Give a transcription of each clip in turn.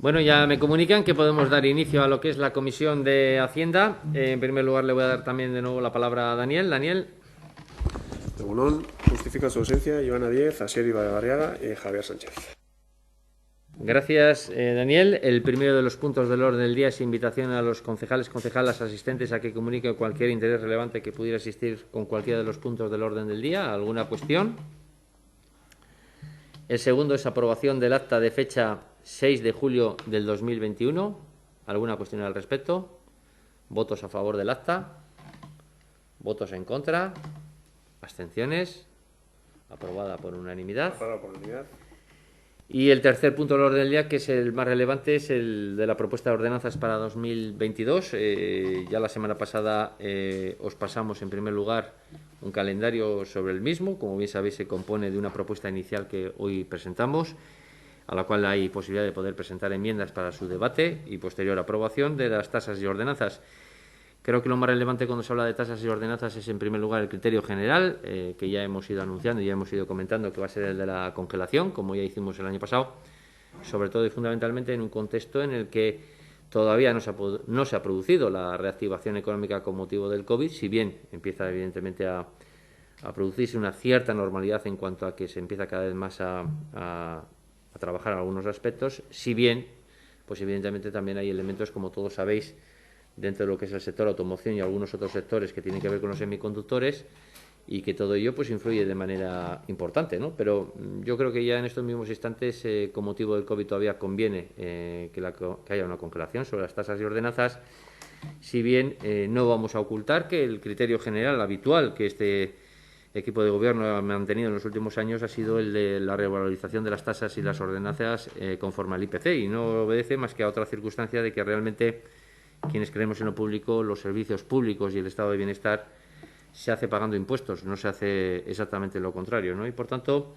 Bueno, ya me comunican que podemos dar inicio a lo que es la Comisión de Hacienda. En primer lugar, le voy a dar también de nuevo la palabra a Daniel. Daniel. Egunon, justifica su ausencia Joana Díez, Asier Ibarriaga y Javier Sánchez. Gracias, Daniel. El primero de los puntos del orden del día es invitación a los concejales, concejalas, asistentes a que comuniquen cualquier interés relevante que pudiera existir con cualquiera de los puntos del orden del día. ¿Alguna cuestión? El segundo es aprobación del acta de fecha 6 de julio del 2021. ¿Alguna cuestión al respecto? ¿Votos a favor del acta? ¿Votos en contra? ¿Abstenciones? Aprobada por unanimidad. Aprobada por unanimidad. Y el tercer punto del orden del día, que es el más relevante, es el de la propuesta de ordenanzas para 2022. Ya la semana pasada os pasamos, en primer lugar, un calendario sobre el mismo. Como bien sabéis, se compone de una propuesta inicial que hoy presentamos, a la cual hay posibilidad de poder presentar enmiendas para su debate y posterior aprobación de las tasas y ordenanzas. Creo que lo más relevante cuando se habla de tasas y ordenanzas es, en primer lugar, el criterio general, que ya hemos ido anunciando y ya hemos ido comentando, que va a ser el de la congelación, como ya hicimos el año pasado, sobre todo y fundamentalmente en un contexto en el que todavía no se ha producido la reactivación económica con motivo del COVID, si bien empieza evidentemente a producirse una cierta normalidad en cuanto a que se empieza cada vez más a trabajar en algunos aspectos, si bien, pues evidentemente también hay elementos, como todos sabéis, dentro de lo que es el sector automoción y algunos otros sectores que tienen que ver con los semiconductores, y que todo ello pues influye de manera importante, ¿no? Pero yo creo que ya en estos mismos instantes, con motivo del COVID, todavía conviene que haya una congelación sobre las tasas y ordenanzas, si bien no vamos a ocultar que el criterio general habitual que este equipo de gobierno ha mantenido en los últimos años ha sido el de la revalorización de las tasas y las ordenanzas conforme al IPC, y no obedece más que a otra circunstancia de que realmente quienes creemos en lo público, los servicios públicos y el estado de bienestar se hace pagando impuestos, no se hace exactamente lo contrario, ¿no? Y por tanto,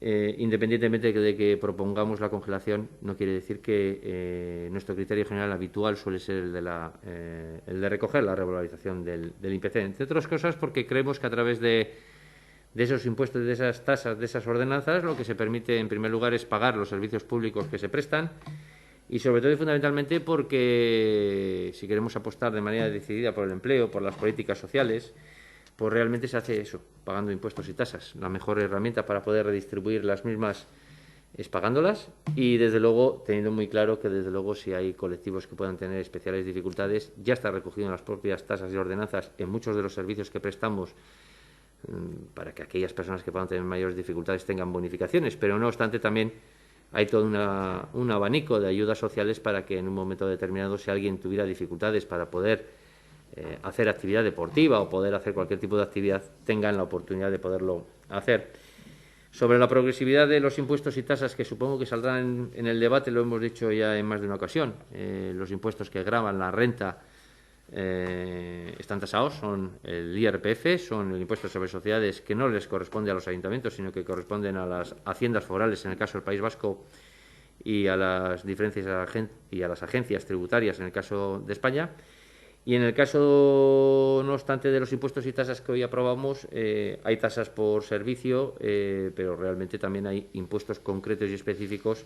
independientemente de que propongamos la congelación, no quiere decir que nuestro criterio general habitual suele ser el de recoger la revalorización del IPC, entre otras cosas porque creemos que a través de esos impuestos, de esas tasas, de esas ordenanzas, lo que se permite en primer lugar es pagar los servicios públicos que se prestan, y sobre todo y fundamentalmente porque si queremos apostar de manera decidida por el empleo, por las políticas sociales, pues realmente se hace eso, pagando impuestos y tasas. La mejor herramienta para poder redistribuir las mismas es pagándolas, y desde luego teniendo muy claro que desde luego si hay colectivos que puedan tener especiales dificultades, ya está recogido en las propias tasas y ordenanzas en muchos de los servicios que prestamos, para que aquellas personas que puedan tener mayores dificultades tengan bonificaciones, pero no obstante también hay todo un abanico de ayudas sociales para que en un momento determinado, si alguien tuviera dificultades para poder hacer actividad deportiva o poder hacer cualquier tipo de actividad, tengan la oportunidad de poderlo hacer. Sobre la progresividad de los impuestos y tasas, que supongo que saldrán en el debate, lo hemos dicho ya en más de una ocasión. Los impuestos que gravan la renta están tasados, son el IRPF, son el impuesto sobre sociedades, que no les corresponde a los ayuntamientos, sino que corresponden a las haciendas forales, en el caso del País Vasco, y a las diferencias y a las agencias tributarias, en el caso de España. Y en el caso, no obstante, de los impuestos y tasas que hoy aprobamos, hay tasas por servicio, pero realmente también hay impuestos concretos y específicos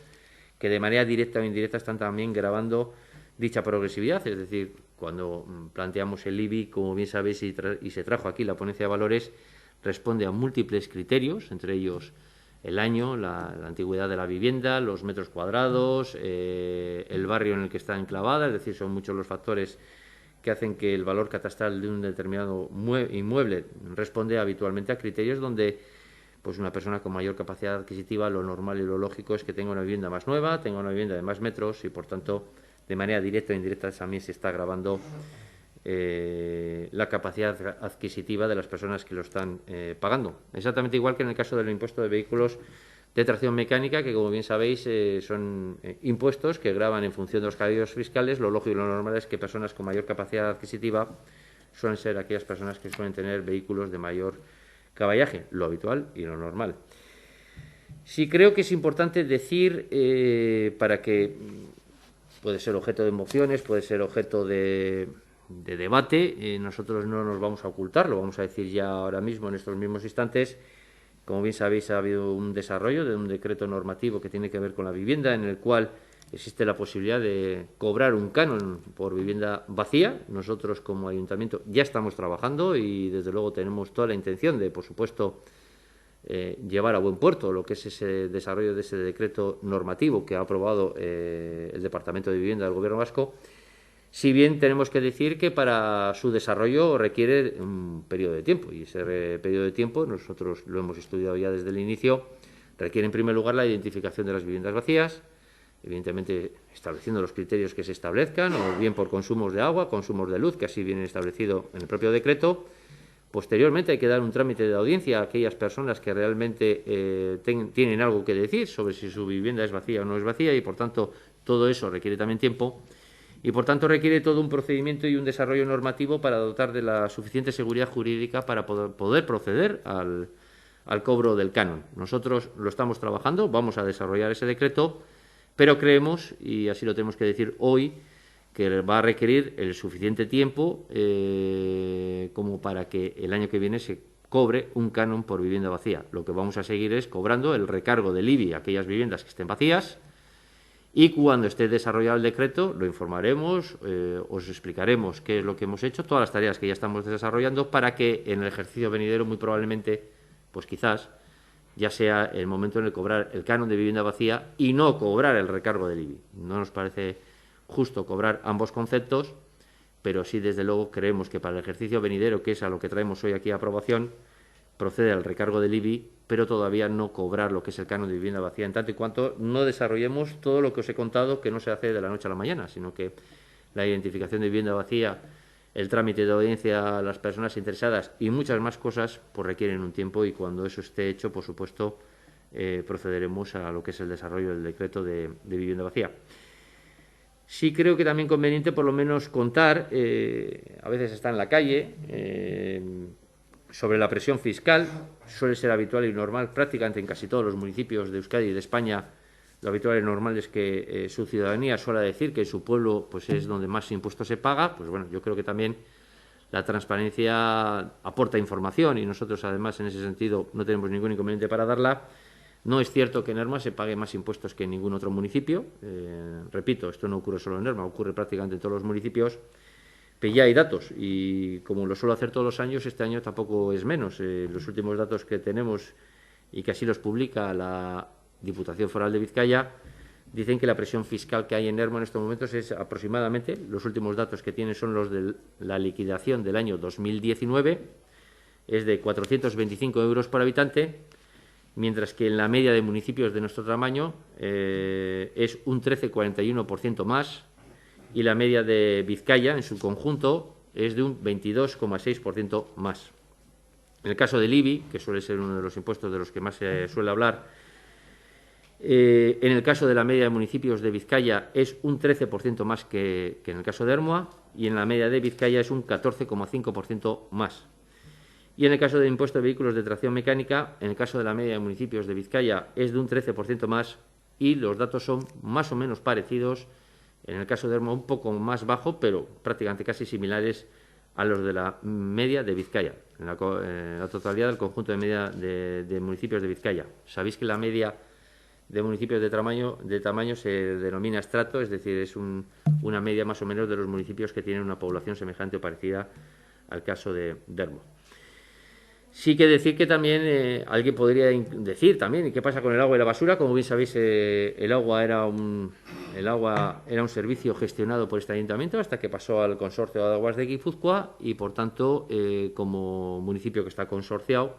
que de manera directa o indirecta están también gravando dicha progresividad. Es decir, cuando planteamos el IBI, como bien sabéis, y se trajo aquí la ponencia de valores, responde a múltiples criterios, entre ellos el año, la antigüedad de la vivienda, los metros cuadrados, el barrio en el que está enclavada, es decir, son muchos los factores que hacen que el valor catastral de un determinado inmueble responde habitualmente a criterios donde pues una persona con mayor capacidad adquisitiva, lo normal y lo lógico es que tenga una vivienda más nueva, tenga una vivienda de más metros, y por tanto de manera directa o indirecta también se está agravando la capacidad adquisitiva de las personas que lo están pagando. Exactamente igual que en el caso del impuesto de vehículos de tracción mecánica, que como bien sabéis son impuestos que gravan en función de los caballos fiscales. Lo lógico y lo normal es que personas con mayor capacidad adquisitiva suelen ser aquellas personas que suelen tener vehículos de mayor caballaje, lo habitual y lo normal. Sí creo que es importante decir, para que puede ser objeto de mociones, puede ser objeto de debate, nosotros no nos vamos a ocultar, lo vamos a decir ya ahora mismo, en estos mismos instantes. Como bien sabéis, ha habido un desarrollo de un decreto normativo que tiene que ver con la vivienda, en el cual existe la posibilidad de cobrar un canon por vivienda vacía. Nosotros, como ayuntamiento, ya estamos trabajando y, desde luego, tenemos toda la intención de, por supuesto, llevar a buen puerto lo que es ese desarrollo de ese decreto normativo que ha aprobado el Departamento de Vivienda del Gobierno vasco. Si bien tenemos que decir que para su desarrollo requiere un periodo de tiempo, y ese periodo de tiempo, nosotros lo hemos estudiado ya desde el inicio, requiere en primer lugar la identificación de las viviendas vacías, evidentemente estableciendo los criterios que se establezcan, o bien por consumos de agua, consumos de luz, que así viene establecido en el propio decreto. Posteriormente hay que dar un trámite de audiencia a aquellas personas que realmente tienen algo que decir sobre si su vivienda es vacía o no es vacía, y por tanto todo eso requiere también tiempo. Y, por tanto, requiere todo un procedimiento y un desarrollo normativo para dotar de la suficiente seguridad jurídica para poder proceder al cobro del canon. Nosotros lo estamos trabajando, vamos a desarrollar ese decreto, pero creemos, y así lo tenemos que decir hoy, que va a requerir el suficiente tiempo como para que el año que viene se cobre un canon por vivienda vacía. Lo que vamos a seguir es cobrando el recargo del IBI a aquellas viviendas que estén vacías. Y cuando esté desarrollado el decreto, lo informaremos, os explicaremos qué es lo que hemos hecho, todas las tareas que ya estamos desarrollando, para que en el ejercicio venidero, muy probablemente, pues quizás, ya sea el momento en el cobrar el canon de vivienda vacía y no cobrar el recargo del IBI. No nos parece justo cobrar ambos conceptos, pero sí, desde luego, creemos que para el ejercicio venidero, que es a lo que traemos hoy aquí a aprobación, procede al recargo del IBI, pero todavía no cobrar lo que es el canon de vivienda vacía, en tanto y cuanto no desarrollemos todo lo que os he contado, que no se hace de la noche a la mañana, sino que la identificación de vivienda vacía, el trámite de audiencia a las personas interesadas y muchas más cosas, pues requieren un tiempo, y cuando eso esté hecho, por supuesto, procederemos a lo que es el desarrollo del decreto de vivienda vacía. Sí creo que también conveniente, por lo menos, contar, a veces está en la calle, sobre la presión fiscal. Suele ser habitual y normal prácticamente en casi todos los municipios de Euskadi y de España. Lo habitual y normal es que su ciudadanía suele decir que en su pueblo pues es donde más impuestos se paga. Pues bueno, yo creo que también la transparencia aporta información, y nosotros, además, en ese sentido no tenemos ningún inconveniente para darla. No es cierto que en Erma se pague más impuestos que en ningún otro municipio. Repito, esto no ocurre solo en Erma, ocurre prácticamente en todos los municipios. Pero ya hay datos, y como lo suelo hacer todos los años, este año tampoco es menos. Los últimos datos que tenemos, y que así los publica la Diputación Foral de Vizcaya, dicen que la presión fiscal que hay en Erma en estos momentos es aproximadamente, los últimos datos que tienen son los de la liquidación del año 2019, es de 425 euros por habitante, mientras que en la media de municipios de nuestro tamaño es un 13,41% más, y la media de Vizcaya, en su conjunto, es de un 22,6% más. En el caso del IBI, que suele ser uno de los impuestos de los que más se suele hablar, en el caso de la media de municipios de Vizcaya es un 13% más que en el caso de Ermua, y en la media de Vizcaya es un 14,5% más. Y en el caso del impuesto de vehículos de tracción mecánica, en el caso de la media de municipios de Vizcaya es de un 13% más, y los datos son más o menos parecidos. En el caso de Ermua un poco más bajo, pero prácticamente casi similares a los de la media de Vizcaya, en la totalidad del conjunto de media de municipios de Vizcaya. Sabéis que la media de municipios de tamaño se denomina estrato, es decir, es una media más o menos de los municipios que tienen una población semejante o parecida al caso de Ermua. Sí que decir que también alguien podría decir también, ¿y qué pasa con el agua y la basura? Como bien sabéis, el agua era un servicio gestionado por este ayuntamiento hasta que pasó al Consorcio de Aguas de Guipúzcoa, y por tanto, como municipio que está consorciado,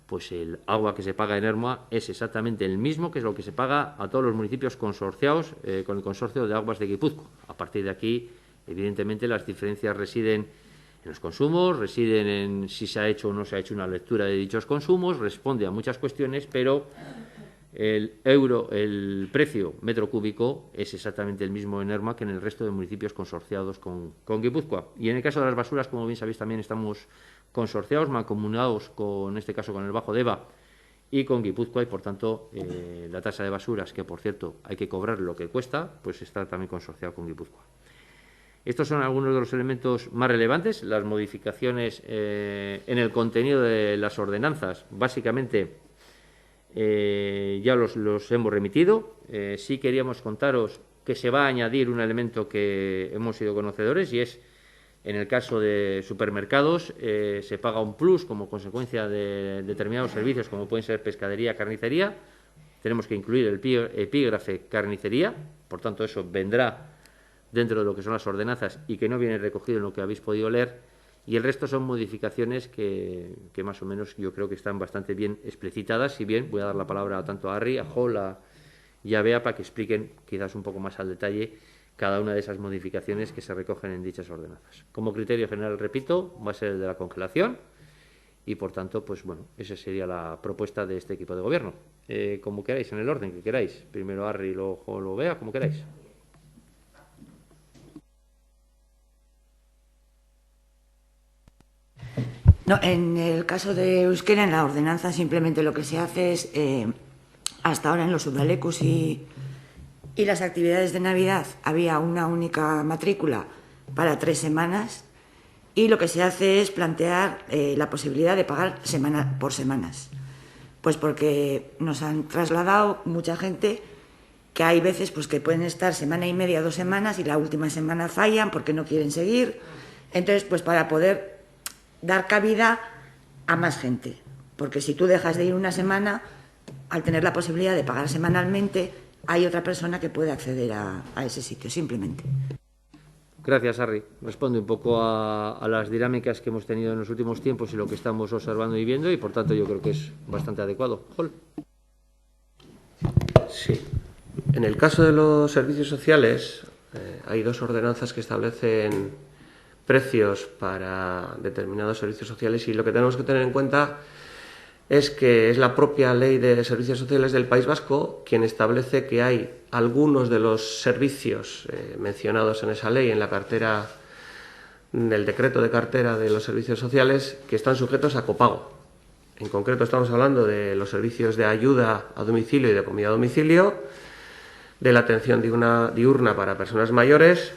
pues el agua que se paga en Ermua es exactamente el mismo que es lo que se paga a todos los municipios consorciados con el Consorcio de Aguas de Guipúzcoa. A partir de aquí, evidentemente, las diferencias residen en los consumos, residen en si se ha hecho o no se ha hecho una lectura de dichos consumos, responde a muchas cuestiones, pero el precio metro cúbico es exactamente el mismo en Ermua que en el resto de municipios consorciados con Guipúzcoa. Y en el caso de las basuras, como bien sabéis, también estamos consorciados, mancomunados, en este caso con el Bajo Deba y con Guipúzcoa, y por tanto la tasa de basuras, que por cierto hay que cobrar lo que cuesta, pues está también consorciado con Guipúzcoa. Estos son algunos de los elementos más relevantes. Las modificaciones en el contenido de las ordenanzas, básicamente, ya los hemos remitido. Sí queríamos contaros que se va a añadir un elemento que hemos sido conocedores, y es, en el caso de supermercados, se paga un plus como consecuencia de determinados servicios, como pueden ser pescadería, carnicería. Tenemos que incluir el epígrafe carnicería, por tanto eso vendrá dentro de lo que son las ordenanzas y que no viene recogido en lo que habéis podido leer, y el resto son modificaciones que más o menos yo creo que están bastante bien explicitadas. Si bien voy a dar la palabra tanto a Harry, a Hall y a Bea para que expliquen quizás un poco más al detalle cada una de esas modificaciones que se recogen en dichas ordenanzas. Como criterio general, repito, va a ser el de la congelación y, por tanto, pues bueno, esa sería la propuesta de este equipo de gobierno. Como queráis, en el orden que queráis. Primero Harry, luego Hall, luego Bea, como queráis. No, en el caso de euskera, en la ordenanza simplemente lo que se hace es, hasta ahora en los udalecus y las actividades de Navidad había una única matrícula para 3 semanas, y lo que se hace es plantear la posibilidad de pagar semana por semanas. Pues porque nos han trasladado mucha gente que hay veces pues que pueden estar semana y media, 2 semanas, y la última semana fallan porque no quieren seguir. Entonces, pues para poder dar cabida a más gente, porque si tú dejas de ir una semana, al tener la posibilidad de pagar semanalmente, hay otra persona que puede acceder a ese sitio, simplemente. Gracias, Harry. Responde un poco a las dinámicas que hemos tenido en los últimos tiempos y lo que estamos observando y viendo, y por tanto yo creo que es bastante adecuado. Hall. Sí. En el caso de los servicios sociales, hay 2 ordenanzas que establecen precios para determinados servicios sociales, y lo que tenemos que tener en cuenta es que es la propia Ley de Servicios Sociales del País Vasco quien establece que hay algunos de los servicios mencionados en esa ley, en la cartera, del decreto de cartera de los servicios sociales, que están sujetos a copago. En concreto estamos hablando de los servicios de ayuda a domicilio y de comida a domicilio, de la atención diurna para personas mayores,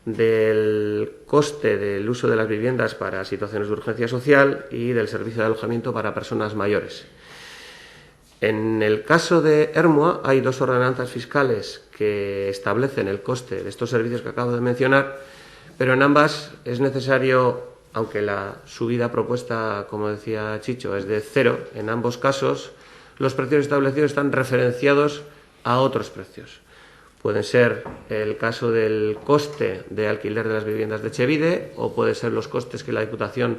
del coste del uso de las viviendas para situaciones de urgencia social y del servicio de alojamiento para personas mayores. En el caso de Ermua hay 2 ordenanzas fiscales que establecen el coste de estos servicios que acabo de mencionar, pero en ambas es necesario, aunque la subida propuesta, como decía Chicho, es de 0, en ambos casos los precios establecidos están referenciados a otros precios. Pueden ser el caso del coste de alquiler de las viviendas de Etxebide, o puede ser los costes que la Diputación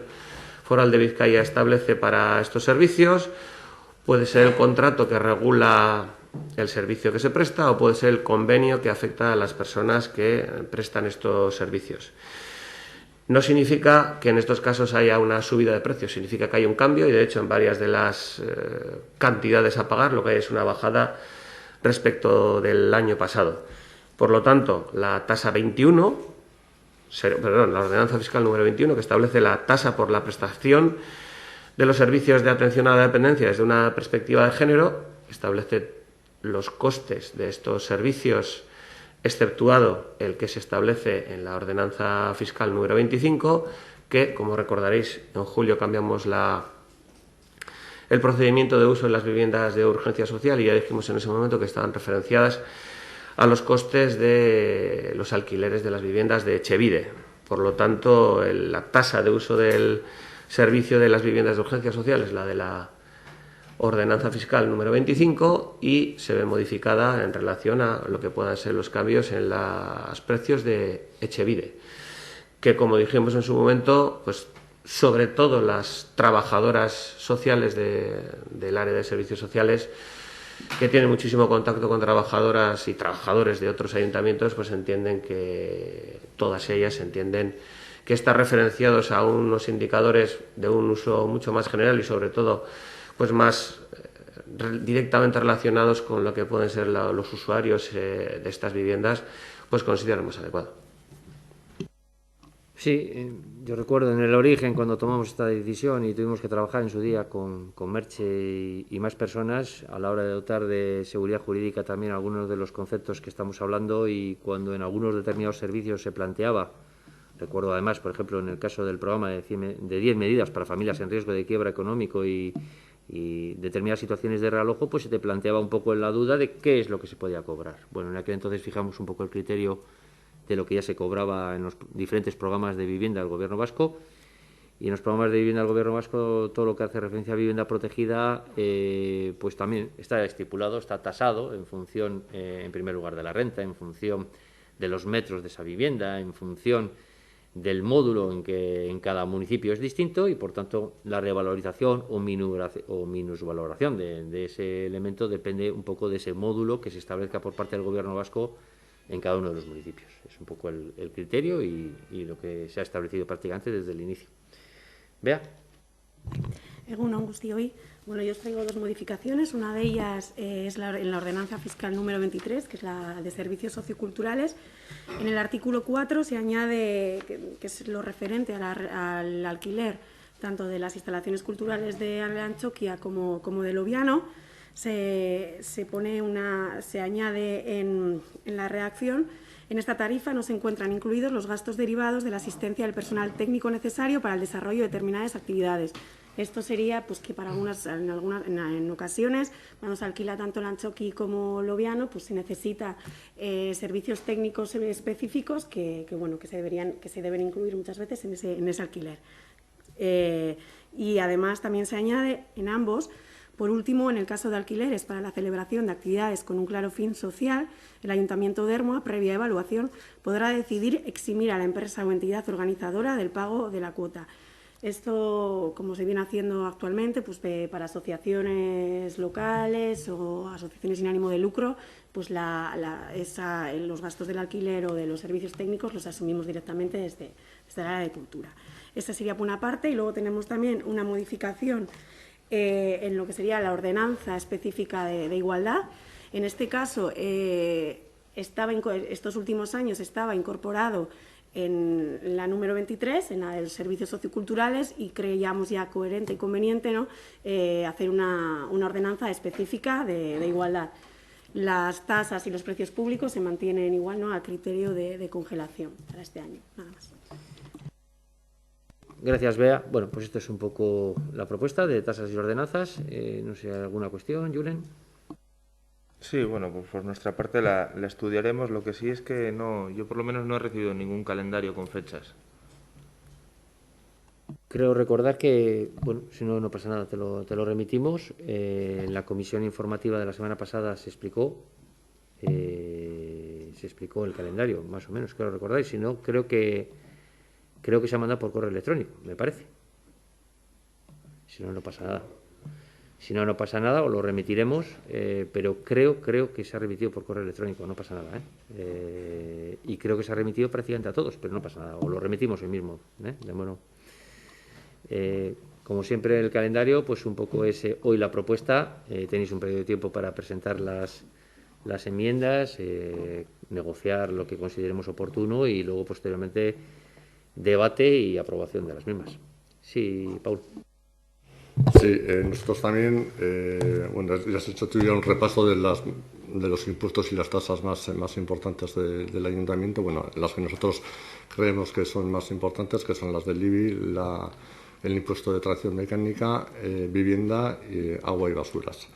Foral de Vizcaya establece para estos servicios, puede ser el contrato que regula el servicio que se presta, o puede ser el convenio que afecta a las personas que prestan estos servicios. No significa que en estos casos haya una subida de precios, significa que hay un cambio, y de hecho en varias de las cantidades a pagar lo que hay es una bajada respecto del año pasado. Por lo tanto, la tasa 21, la ordenanza fiscal número 21, que establece la tasa por la prestación de los servicios de atención a la dependencia desde una perspectiva de género, establece los costes de estos servicios, exceptuado el que se establece en la ordenanza fiscal número 25, que, como recordaréis, en julio cambiamos el procedimiento de uso de las viviendas de urgencia social, y ya dijimos en ese momento que estaban referenciadas a los costes de los alquileres de las viviendas de Etxebide. Por lo tanto, la tasa de uso del servicio de las viviendas de urgencia social es la de la ordenanza fiscal número 25, y se ve modificada en relación a lo que puedan ser los cambios en los precios de Etxebide, que, como dijimos en su momento, pues sobre todo las trabajadoras sociales del área de servicios sociales, que tienen muchísimo contacto con trabajadoras y trabajadores de otros ayuntamientos, pues entienden que todas ellas entienden que están referenciados a unos indicadores de un uso mucho más general y sobre todo pues más directamente relacionados con lo que pueden ser los usuarios de estas viviendas, pues consideramos adecuado. Sí, yo recuerdo en el origen cuando tomamos esta decisión y tuvimos que trabajar en su día con Merche y más personas a la hora de dotar de seguridad jurídica también algunos de los conceptos que estamos hablando, y cuando en algunos determinados servicios se planteaba, recuerdo además, por ejemplo, en el caso del programa de 10 medidas para familias en riesgo de quiebra económico y y determinadas situaciones de realojo, pues se te planteaba un poco la duda de qué es lo que se podía cobrar. Bueno, en aquel entonces fijamos un poco el criterio de lo que ya se cobraba en los diferentes programas de vivienda del Gobierno vasco, y en los programas de vivienda del Gobierno vasco todo lo que hace referencia a vivienda protegida pues también está estipulado, está tasado en función, en primer lugar, de la renta, en función de los metros de esa vivienda, en función del módulo en que en cada municipio es distinto, y por tanto la revalorización o minusvaloración de ese elemento depende un poco de ese módulo que se establezca por parte del Gobierno vasco en cada uno de los municipios. Es un poco el criterio y lo que se ha establecido prácticamente desde el inicio. Bea. Egunon guztioi. Bueno, yo os traigo dos modificaciones. Una de ellas es en la ordenanza fiscal número 23, que es la de servicios socioculturales. En el artículo 4 se añade, que es lo referente al alquiler, tanto de las instalaciones culturales de Antxokia como del Obiano. Se añade en la redacción: en esta tarifa no se encuentran incluidos los gastos derivados de la asistencia del personal técnico necesario para el desarrollo de determinadas actividades. Esto sería pues que para en ocasiones, cuando se alquila tanto el Antxoki como el Obiano, pues se necesita servicios técnicos específicos que se deben incluir muchas veces en ese alquiler. Y además también se añade en ambos. Por último, en el caso de alquileres para la celebración de actividades con un claro fin social, el Ayuntamiento de Ermua, previa evaluación, podrá decidir eximir a la empresa o entidad organizadora del pago de la cuota. Esto, como se viene haciendo actualmente, pues para asociaciones locales o asociaciones sin ánimo de lucro, pues los gastos del alquiler o de los servicios técnicos los asumimos directamente desde el área de cultura. Esta sería por una parte, y luego tenemos también una modificación en lo que sería la ordenanza específica de igualdad. En este caso, estos últimos años estaba incorporado en la número 23, en la de los servicios socioculturales, y creíamos ya coherente y conveniente, ¿no?, hacer una ordenanza específica de igualdad. Las tasas y los precios públicos se mantienen igual, ¿no?, al criterio de congelación para este año. Nada más. Gracias, Bea. Bueno, pues esto es un poco la propuesta de tasas y ordenanzas. No sé, ¿alguna cuestión, Julen? Sí, bueno, pues por nuestra parte la estudiaremos. Lo que sí es que yo por lo menos no he recibido ningún calendario con fechas. Creo recordar que, bueno, si no pasa nada, te lo remitimos. En la comisión informativa de la semana pasada se explicó el calendario, más o menos, creo recordar. Y si no, creo que se ha mandado por correo electrónico, me parece. Si no pasa nada. Si no pasa nada, o lo remitiremos, pero creo que se ha remitido por correo electrónico, no pasa nada. Y creo que se ha remitido prácticamente a todos, pero no pasa nada, o lo remitimos hoy mismo. Bueno, como siempre, el calendario, pues un poco es hoy la propuesta. Tenéis un periodo de tiempo para presentar las enmiendas, negociar lo que consideremos oportuno y luego, posteriormente, debate y aprobación de las mismas. Sí, Paul. Sí, nosotros también, ya has hecho tú ya un repaso de los impuestos y las tasas más importantes del ayuntamiento. Bueno, las que nosotros creemos que son más importantes, que son las del IBI, el impuesto de tracción mecánica, vivienda, agua y basuras.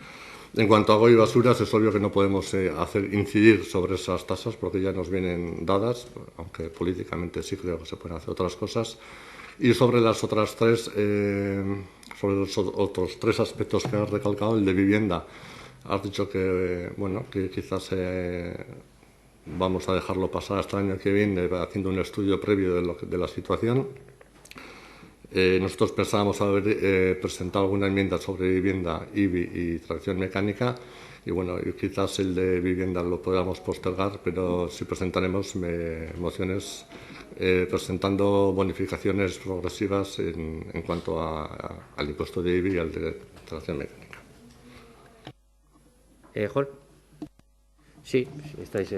En cuanto a agua y basuras, es obvio que no podemos hacer incidir sobre esas tasas porque ya nos vienen dadas, aunque políticamente sí creo que se pueden hacer otras cosas. Y sobre las otras tres, sobre los otros tres aspectos que has recalcado, el de vivienda, has dicho que quizás vamos a dejarlo pasar hasta el año que viene haciendo un estudio previo de la situación. Nosotros pensábamos haber presentado alguna enmienda sobre vivienda, IBI y tracción mecánica, y bueno, quizás el de vivienda lo podamos postergar, pero sí presentaremos mociones presentando bonificaciones progresivas en cuanto al impuesto de IBI y al de tracción mecánica. Jorge. Sí, estáis,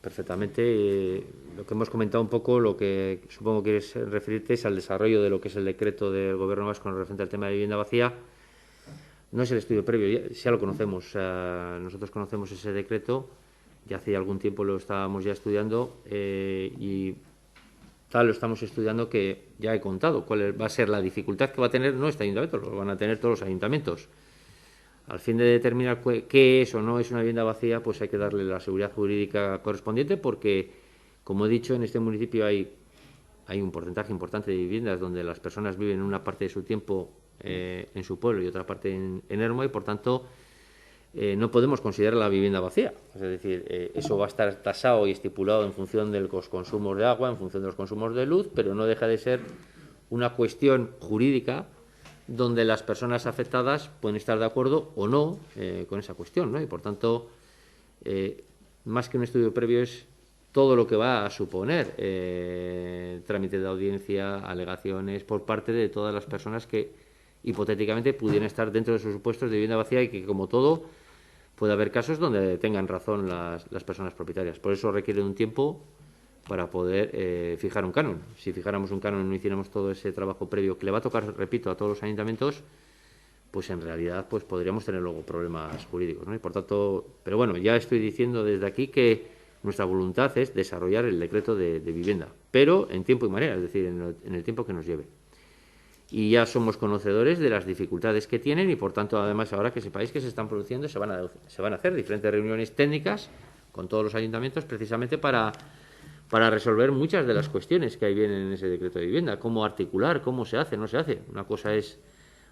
perfectamente. Lo que hemos comentado un poco, lo que supongo que quieres referirte es al desarrollo de lo que es el decreto del Gobierno vasco con referente al tema de vivienda vacía. No es el estudio previo, ya lo conocemos. Nosotros conocemos ese decreto, ya hace algún tiempo lo estábamos ya estudiando y tal lo estamos estudiando, que ya he contado cuál va a ser la dificultad que va a tener no este ayuntamiento, lo van a tener todos los ayuntamientos. Al fin de determinar qué es o no es una vivienda vacía, pues hay que darle la seguridad jurídica correspondiente, porque, como he dicho, en este municipio hay un porcentaje importante de viviendas donde las personas viven una parte de su tiempo en su pueblo y otra parte en Ermua, y por tanto no podemos considerar la vivienda vacía. Es decir, eso va a estar tasado y estipulado en función de los consumos de agua, en función de los consumos de luz, pero no deja de ser una cuestión jurídica donde las personas afectadas pueden estar de acuerdo o no con esa cuestión, ¿no? Y por tanto, más que un estudio previo, es todo lo que va a suponer trámite de audiencia, alegaciones por parte de todas las personas que hipotéticamente pudieran estar dentro de sus supuestos de vivienda vacía, y que, como todo, puede haber casos donde tengan razón las personas propietarias. Por eso requiere un tiempo para poder fijar un canon. Si fijáramos un canon y no hiciéramos todo ese trabajo previo que le va a tocar, repito, a todos los ayuntamientos, pues en realidad pues podríamos tener luego problemas jurídicos, ¿no? Y por tanto, pero bueno, ya estoy diciendo desde aquí que nuestra voluntad es desarrollar el decreto de vivienda, pero en tiempo y manera, es decir, en el tiempo que nos lleve. Y ya somos conocedores de las dificultades que tienen, y por tanto, además, ahora que sepáis que se están produciendo, se van a hacer diferentes reuniones técnicas con todos los ayuntamientos, precisamente para resolver muchas de las cuestiones que ahí vienen en ese decreto de vivienda. Cómo articular, cómo se hace, no se hace. Una cosa es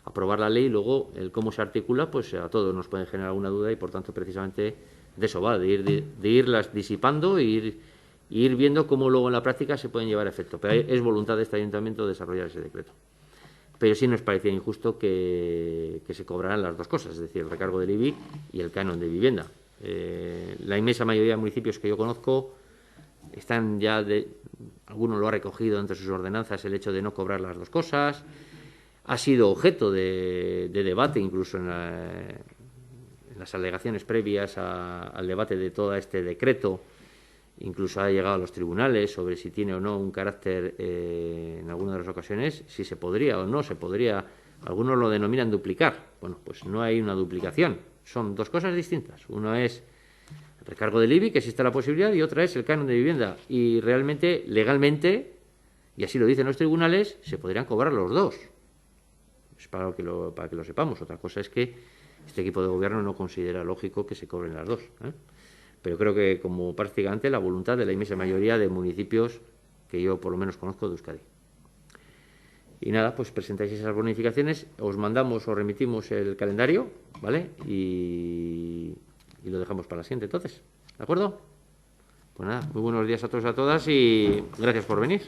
aprobar la ley, y luego el cómo se articula, pues a todos nos puede generar alguna duda, y por tanto, precisamente de eso va, de irlas disipando e ir viendo cómo luego en la práctica se pueden llevar a efecto. Pero es voluntad de este ayuntamiento desarrollar ese decreto. Pero sí nos parecía injusto que se cobraran las dos cosas, es decir, el recargo del IBI y el canon de vivienda. La inmensa mayoría de municipios que yo conozco están ya, alguno lo ha recogido entre sus ordenanzas, el hecho de no cobrar las dos cosas. Ha sido objeto de debate incluso en las alegaciones previas al debate de todo este decreto. Incluso ha llegado a los tribunales sobre si tiene o no un carácter, en alguna de las ocasiones, si se podría o no se podría. Algunos lo denominan duplicar. Bueno, pues no hay una duplicación. Son dos cosas distintas. Uno es el recargo del IBI, que existe la posibilidad, y otra es el canon de vivienda. Y realmente, legalmente, y así lo dicen los tribunales, se podrían cobrar los dos. Es para que lo sepamos. Otra cosa es que este equipo de gobierno no considera lógico que se cobren las dos, Pero creo que, como prácticamente, la voluntad de la inmensa mayoría de municipios que yo por lo menos conozco de Euskadi. Y nada, pues presentáis esas bonificaciones, os mandamos o remitimos el calendario, ¿vale? Y lo dejamos para la siguiente, entonces, ¿de acuerdo? Pues nada, muy buenos días a todos y a todas, y gracias por venir.